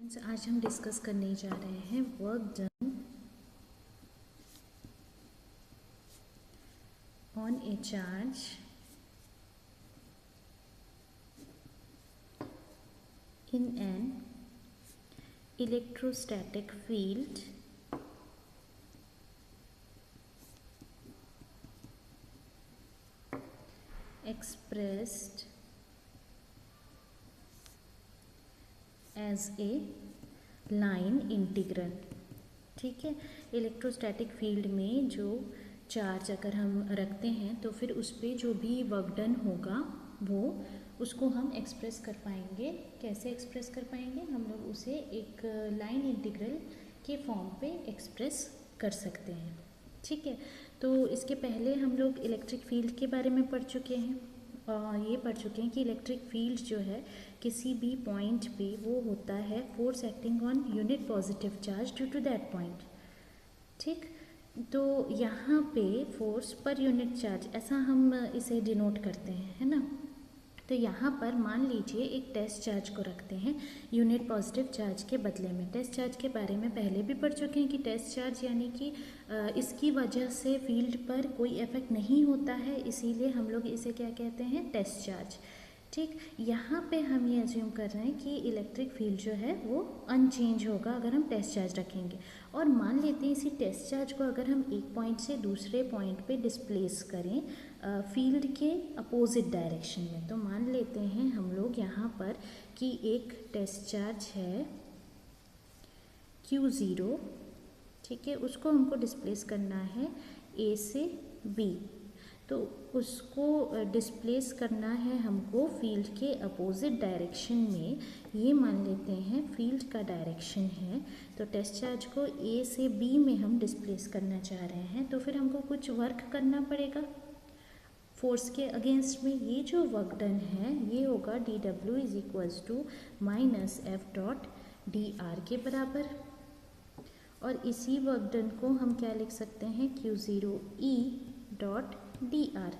आज हम डिस्कस करने जा रहे हैं work done on A charge in an electrostatic field expressed as a line integral. ठीक है, इलेक्ट्रोस्टैटिक फील्ड में जो चार्ज अगर हम रखते हैं तो फिर उस पर जो भी वर्क डन होगा वो उसको हम एक्सप्रेस कर पाएंगे। कैसे एक्सप्रेस कर पाएंगे? हम लोग उसे एक लाइन इंटीग्रल के फॉर्म पे एक्सप्रेस कर सकते हैं। ठीक है, तो इसके पहले हम लोग इलेक्ट्रिक फील्ड के बारे में पढ़ चुके हैं और ये पढ़ चुके हैं कि इलेक्ट्रिक फील्ड जो है किसी भी पॉइंट पे वो होता है force acting on unit positive charge due to that point. ठीक, तो यहाँ पे फोर्स पर यूनिट चार्ज ऐसा हम इसे डिनोट करते हैं, है ना। तो यहाँ पर मान लीजिए एक टेस्ट चार्ज को रखते हैं यूनिट पॉजिटिव चार्ज के बदले में। टेस्ट चार्ज के बारे में पहले भी पढ़ चुके हैं कि टेस्ट चार्ज यानी कि इसकी वजह से फील्ड पर कोई इफेक्ट नहीं होता है, इसीलिए हम लोग इसे क्या कहते हैं? Test charge. ठीक, यहाँ पे हम ये अज्यूम कर रहे हैं कि इलेक्ट्रिक फील्ड जो है वो अनचेंज होगा अगर हम टेस्ट चार्ज रखेंगे। और मान लेते हैं इसी टेस्ट चार्ज को अगर हम एक पॉइंट से दूसरे पॉइंट पे डिस्प्लेस करें फील्ड के अपोजिट डायरेक्शन में। तो मान लेते हैं हम लोग यहाँ पर कि एक टेस्ट चार्ज है Q0, ठीक है, उसको हमको डिस्प्लेस करना है A से B। तो उसको डिस्प्लेस करना है हमको फील्ड के अपोजिट डायरेक्शन में। ये मान लेते हैं फील्ड का डायरेक्शन है। तो टेस्ट चार्ज को A से B में हम डिस्प्लेस करना चाह रहे हैं, तो फिर हमको कुछ वर्क करना पड़ेगा फोर्स के अगेंस्ट में। ये जो वर्क डन है ये होगा dW is equals to minus F dot dr के बराबर। और इसी वर्क डन को हम क्या लिख सकते हैं? Q0E डॉट dr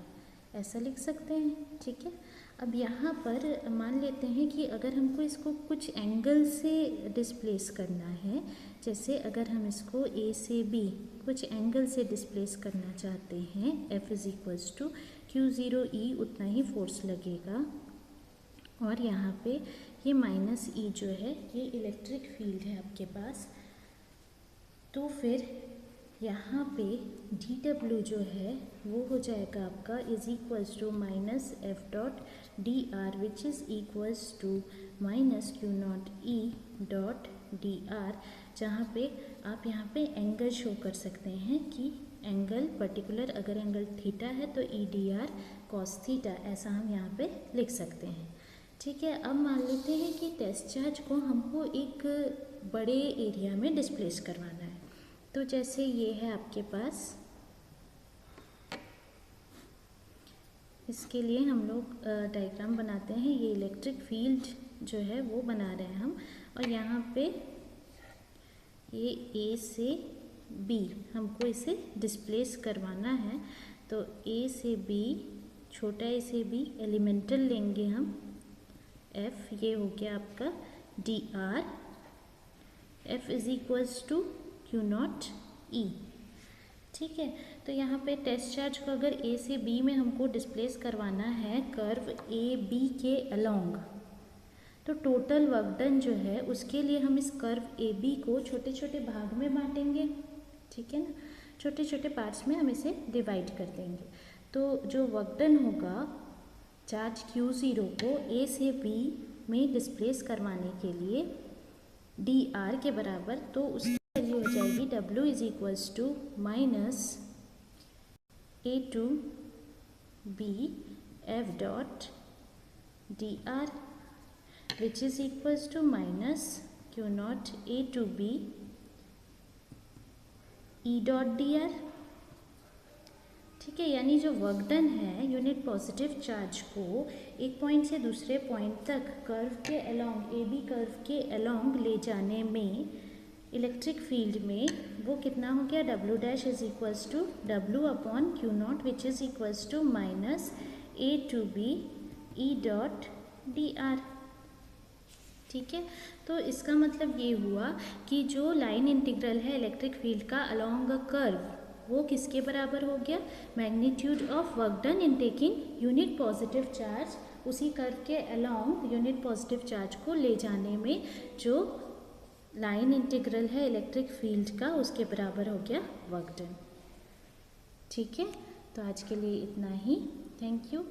ऐसा लिख सकते हैं। ठीक है, अब यहाँ पर मान लेते हैं कि अगर हमको इसको कुछ एंगल से डिस्प्लेस करना है, जैसे अगर हम इसको A से B कुछ एंगल से डिस्प्लेस करना चाहते हैं, F is equals to Q0E उतना ही फोर्स लगेगा। और यहाँ पे ये माइनस E जो है ये इलेक्ट्रिक फील्ड है आपके पास। तो फिर यहाँ पे dW जो है वो हो जाएगा आपका is equals to minus F dot dr which is equals to minus Q0E dot dr, जहाँ पे आप यहाँ पे एंगल शो कर सकते हैं कि एंगल पर्टिकुलर अगर एंगल थीटा है तो EDR cos थीटा, ऐसा हम यहाँ पे लिख सकते हैं। ठीक है, अब मान लेते हैं कि टेस्ट चार्ज को हमको एक बड़े एरिया में डिस्प्लेस करवाना है। तो जैसे ये है आपके पास, इसके लिए हम लोग डायग्राम बनाते हैं। ये इलेक्ट्रिक फील्ड जो है वो बना रहे हैं हम, और यहाँ पे ये A से B हमको इसे डिस्प्लेस करवाना है। तो A से B, छोटा A से B एलिमेंटल लेंगे हम F, ये हो गया आपका dr। F is equals to Q0E। ठीक है, तो यहाँ पे टेस्ट चार्ज को अगर A से B में हमको डिस्प्लेस करवाना है कर्व AB के अलोंग, तो टोटल वर्क डन जो है उसके लिए हम इस कर्व AB को छोटे छोटे भाग में बांटेंगे। ठीक है ना, छोटे छोटे पार्ट्स में हम इसे डिवाइड कर देंगे। तो जो वर्क डन होगा चार्ज Q0 को A से B में डिस्प्लेस करवाने के लिए dr के बराबर, तो उसकी वैल्यू हो जाएगी W is equals to minus A to B F dot dr which is equals to minus Q0 A to B E dot dr। ठीक है, यानी जो वर्क डन है यूनिट पॉजिटिव चार्ज को एक पॉइंट से दूसरे पॉइंट तक कर्व के अलोंग, AB कर्व के अलोंग ले जाने में इलेक्ट्रिक फील्ड में वो कितना हो गया? W dash is equals to W upon Q0 which is equals to minus A to B E dot dr। ठीक है, तो इसका मतलब ये हुआ कि जो लाइन इंटीग्रल है इलेक्ट्रिक फील्ड का अलोंग अ कर्व वो किसके बराबर हो गया, magnitude of work done in taking unit positive charge, उसी कर्व के अलोंग यूनिट पॉजिटिव चार्ज को ले जाने में जो लाइन इंटीग्रल है इलेक्ट्रिक फील्ड का उसके बराबर हो गया वर्क डन। ठीक है, तो आज के लिए इतना ही। Thank you.